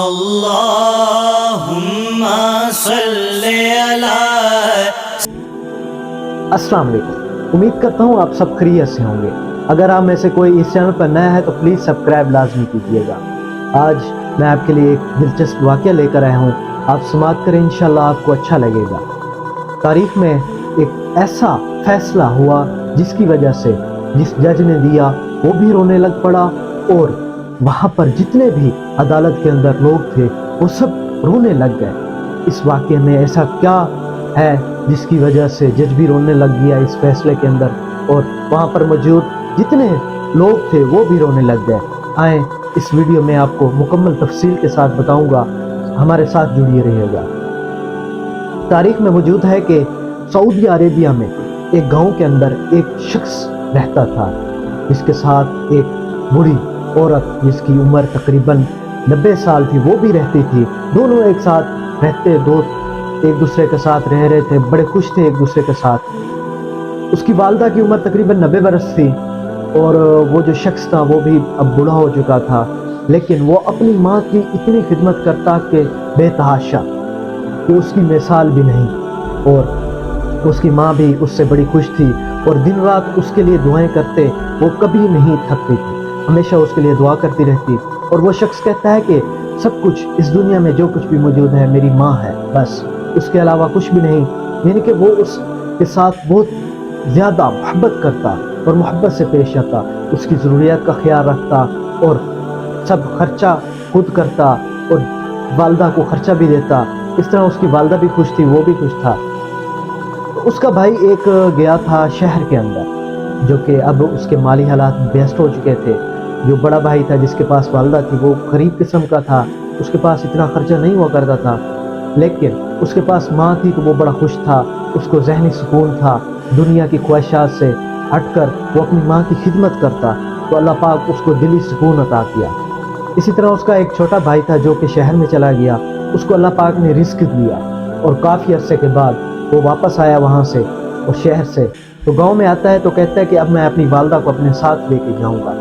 اللہم صلی علی۔ السلام علیکم، امید کرتا ہوں آپ سب خیریت سے ہوں گے۔ اگر آپ میں سے کوئی اس چینل پر نیا ہے تو پلیز سبسکرائب لازمی کیجیے گا۔ آج میں آپ کے لیے ایک دلچسپ واقعہ لے کر آیا ہوں، آپ سماعت کریں، انشاءاللہ آپ کو اچھا لگے گا۔ تاریخ میں ایک ایسا فیصلہ ہوا جس کی وجہ سے جس جج نے دیا وہ بھی رونے لگ پڑا، اور وہاں پر جتنے بھی عدالت کے اندر لوگ تھے وہ سب رونے لگ گئے۔ اس واقعے میں ایسا کیا ہے جس کی وجہ سے جج بھی رونے لگ گیا اس فیصلے کے اندر، اور وہاں پر موجود جتنے لوگ تھے وہ بھی رونے لگ گئے؟ آئیں اس ویڈیو میں آپ کو مکمل تفصیل کے ساتھ بتاؤں گا، ہمارے ساتھ جڑیے رہیے گا۔ تاریخ میں موجود ہے کہ سعودی عربیہ میں ایک گاؤں کے اندر ایک شخص رہتا تھا جس کے ساتھ ایک بوڑھی عورت جس کی عمر تقریباً 90 سال تھی وہ بھی رہتی تھی۔ دونوں ایک ساتھ رہتے، ایک دوسرے کے ساتھ رہ رہے تھے، بڑے خوش تھے ایک دوسرے کے ساتھ۔ اس کی والدہ کی عمر تقریباً 90 برس تھی، اور وہ جو شخص تھا وہ بھی اب بوڑھا ہو چکا تھا، لیکن وہ اپنی ماں کی اتنی خدمت کرتا کہ بے تحاشا، کہ اس کی مثال بھی نہیں، اور اس کی ماں بھی اس سے بڑی خوش تھی اور دن رات اس کے لیے دعائیں کرتے، وہ کبھی نہیں تھکتی تھی، ہمیشہ اس کے لیے دعا کرتی رہتی۔ اور وہ شخص کہتا ہے کہ سب کچھ اس دنیا میں جو کچھ بھی موجود ہے میری ماں ہے، بس اس کے علاوہ کچھ بھی نہیں۔ یعنی کہ وہ اس کے ساتھ بہت زیادہ محبت کرتا اور محبت سے پیش آتا، اس کی ضروریات کا خیال رکھتا، اور سب خرچہ خود کرتا، اور والدہ کو خرچہ بھی دیتا۔ اس طرح اس کی والدہ بھی خوش تھی، وہ بھی خوش تھا۔ اس کا بھائی ایک گیا تھا شہر کے اندر، جو کہ اب اس کے مالی حالات بیسٹ ہو چکے تھے۔ جو بڑا بھائی تھا جس کے پاس والدہ تھی وہ غریب قسم کا تھا، اس کے پاس اتنا خرچہ نہیں ہوا کرتا تھا، لیکن اس کے پاس ماں تھی تو وہ بڑا خوش تھا، اس کو ذہنی سکون تھا۔ دنیا کی خواہشات سے ہٹ کر وہ اپنی ماں کی خدمت کرتا تو اللہ پاک اس کو دلی سکون عطا کیا۔ اسی طرح اس کا ایک چھوٹا بھائی تھا جو کہ شہر میں چلا گیا، اس کو اللہ پاک نے رزق دیا، اور کافی عرصے کے بعد وہ واپس آیا وہاں سے اور شہر سے، تو گاؤں میں آتا ہے تو کہتا ہے کہ اب میں اپنی والدہ کو اپنے ساتھ لے کے جاؤں گا،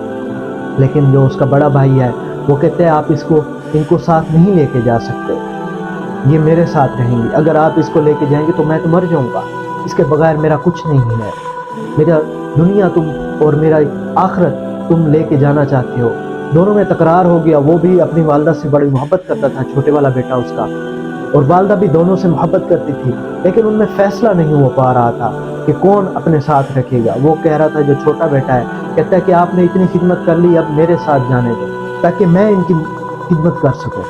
لیکن جو اس کا بڑا بھائی ہے وہ کہتے ہیں آپ ان کو ساتھ نہیں لے کے جا سکتے، یہ میرے ساتھ رہیں گی، اگر آپ اس کو لے کے جائیں گے تو میں تو مر جاؤں گا، اس کے بغیر میرا کچھ نہیں ہے، میرا دنیا تم اور میرا آخرت تم لے کے جانا چاہتے ہو۔ دونوں میں تکرار ہو گیا، وہ بھی اپنی والدہ سے بڑی محبت کرتا تھا، چھوٹے والا بیٹا اس کا، اور والدہ بھی دونوں سے محبت کرتی تھی، لیکن ان میں فیصلہ نہیں ہو پا رہا تھا کہ کون اپنے ساتھ رکھے گا۔ وہ کہہ رہا تھا جو چھوٹا بیٹا ہے، کہتا ہے کہ آپ نے اتنی خدمت کر لی، اب میرے ساتھ جانے دو تاکہ میں ان کی خدمت کر سکوں۔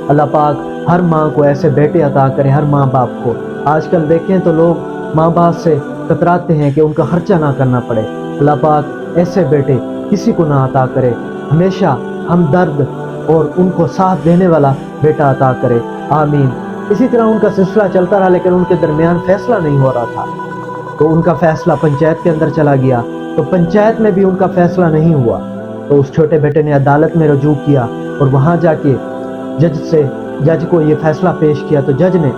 اللہ پاک ہر ماں کو ایسے بیٹے عطا کرے، ہر ماں باپ کو۔ آج کل دیکھیں تو لوگ ماں باپ سے کتراتے ہیں کہ ان کا خرچہ نہ کرنا پڑے، اللہ پاک ایسے بیٹے کسی کو نہ عطا کرے، ہمیشہ ہمدرد اور ان کو ساتھ دینے والا بیٹا عطا کرے، آمین۔ اسی طرح ان کا سلسلہ چلتا رہا، لیکن ان کے درمیان فیصلہ نہیں ہو رہا تھا، تو ان کا فیصلہ پنچایت کے اندر چلا گیا، تو پنچایت میں بھی ان کا فیصلہ نہیں ہوا، تو اس چھوٹے بیٹے نے عدالت میں رجوع کیا، اور وہاں جا کے جج کو یہ فیصلہ پیش کیا، تو جج نے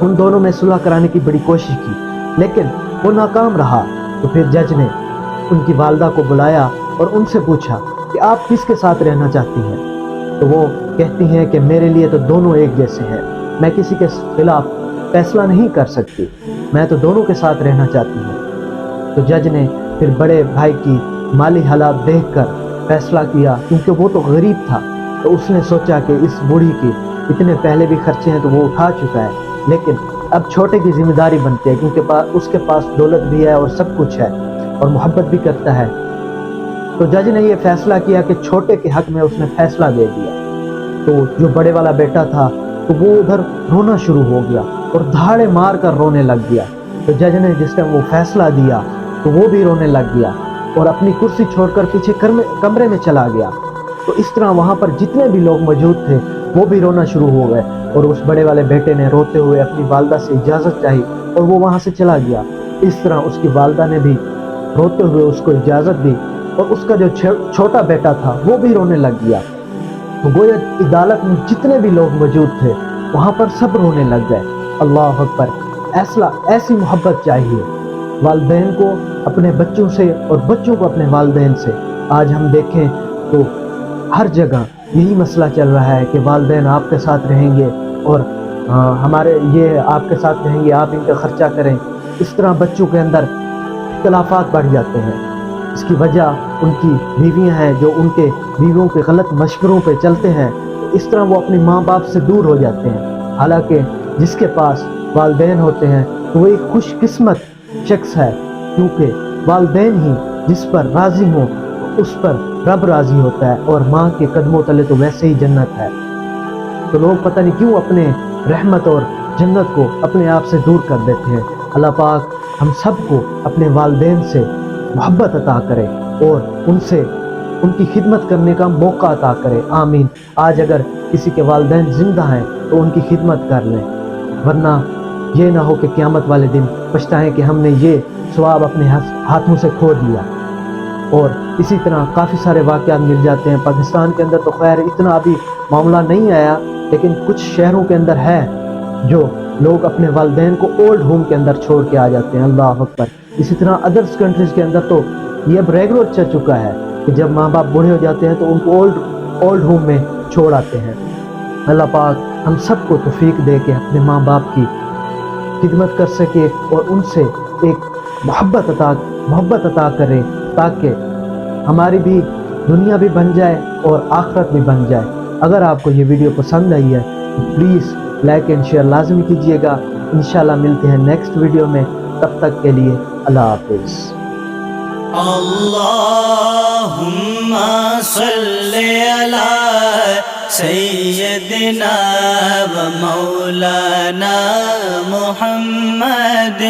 ان دونوں میں صلح کرانے کی بڑی کوشش کی، لیکن وہ ناکام رہا۔ تو پھر جج نے ان کی والدہ کو بلایا اور ان سے پوچھا کہ آپ کس کے ساتھ رہنا چاہتی ہیں؟ تو وہ کہتی ہیں کہ میرے لیے تو دونوں ایک جیسے ہیں، میں کسی کے خلاف فیصلہ نہیں کر سکتی، میں تو دونوں کے ساتھ رہنا چاہتی ہوں۔ تو جج نے پھر بڑے بھائی کی مالی حالات دیکھ کر فیصلہ کیا، کیونکہ وہ تو غریب تھا، تو اس نے سوچا کہ اس بوڑھی کی اتنے پہلے بھی خرچے ہیں تو وہ اٹھا چکا ہے، لیکن اب چھوٹے کی ذمہ داری بنتی ہے، کیونکہ اس کے پاس دولت بھی ہے اور سب کچھ ہے اور محبت بھی کرتا ہے۔ تو جج نے یہ فیصلہ کیا کہ چھوٹے کے حق میں اس نے فیصلہ دے دیا۔ تو جو بڑے والا بیٹا تھا تو وہ ادھر رونا شروع ہو گیا اور دھاڑے مار کر رونے لگ گیا۔ تو جج نے جس ٹائم وہ فیصلہ دیا تو وہ بھی رونے لگ گیا اور اپنی کرسی چھوڑ کر پیچھے کمرے میں چلا گیا۔ تو اس طرح وہاں پر جتنے بھی لوگ موجود تھے وہ بھی رونا شروع ہو گئے، اور اس بڑے والے بیٹے نے روتے ہوئے اپنی والدہ سے اجازت چاہی اور وہ وہاں سے چلا گیا۔ اس طرح اس کی والدہ نے بھی روتے ہوئے اس کو اجازت دی، اور اس کا جو چھوٹا بیٹا تھا وہ بھی رونے لگ گیا۔ تو گویا عدالت میں جتنے بھی لوگ موجود تھے وہاں پر سب رونے لگ گئے۔ اللہ اکبر! ایسی محبت چاہیے والدین کو اپنے بچوں سے اور بچوں کو اپنے والدین سے۔ آج ہم دیکھیں تو ہر جگہ یہی مسئلہ چل رہا ہے کہ والدین آپ کے ساتھ رہیں گے اور ہمارے یہ آپ کے ساتھ رہیں گے، آپ ان کا خرچہ کریں. اس طرح بچوں کے اندر اختلافات بڑھ جاتے ہیں. اس کی وجہ ان کی بیویاں ہیں جو ان کے بیویوں کے غلط مشوروں پہ چلتے ہیں. اس طرح وہ اپنے ماں باپ سے دور ہو جاتے ہیں. حالانکہ جس کے پاس والدین ہوتے ہیں تو وہ ایک خوش قسمت شخص ہے، کیونکہ والدین ہی جس پر راضی ہوں اس پر رب راضی ہوتا ہے، اور ماں کے قدموں تلے تو ویسے ہی جنت ہے. تو لوگ پتہ نہیں کیوں اپنے رحمت اور جنت کو اپنے آپ سے دور کر دیتے ہیں. اللہ پاک ہم سب کو اپنے والدین سے محبت عطا کرے اور ان کی خدمت کرنے کا موقع عطا کرے. آمین. آج اگر کسی کے والدین زندہ ہیں تو ان کی خدمت کر لیں، ورنہ یہ نہ ہو کہ قیامت والے دن پچھتائیں کہ ہم نے یہ ثواب اپنے ہاتھوں سے کھو دیا. اور اسی طرح کافی سارے واقعات مل جاتے ہیں. پاکستان کے اندر تو خیر اتنا ابھی معاملہ نہیں آیا، لیکن کچھ شہروں کے اندر ہے جو لوگ اپنے والدین کو اولڈ ہوم کے اندر چھوڑ کے آ جاتے ہیں. اللہ اکبر. اسی طرح ادرس کنٹریز کے اندر تو یہ اب ریگولر چل چکا ہے کہ جب ماں باپ بوڑھے ہو جاتے ہیں تو ان کو اولڈ ہوم میں چھوڑ آتے ہیں. اللہ پاک ہم سب کو توفیق دے کے اپنے ماں باپ کی خدمت کر سکے اور ان سے ایک محبت عطا کرے، تاکہ ہماری بھی دنیا بھی بن جائے اور آخرت بھی بن جائے. اگر آپ کو یہ ویڈیو پسند آئی ہے تو پلیز لائک اینڈ شیئر لازمی کیجیے گا. انشاءاللہ ملتے ہیں نیکسٹ ویڈیو میں. تب تک کے لیے اللہ حافظ. اللہم صلی علی سیدنا و مولانا محمد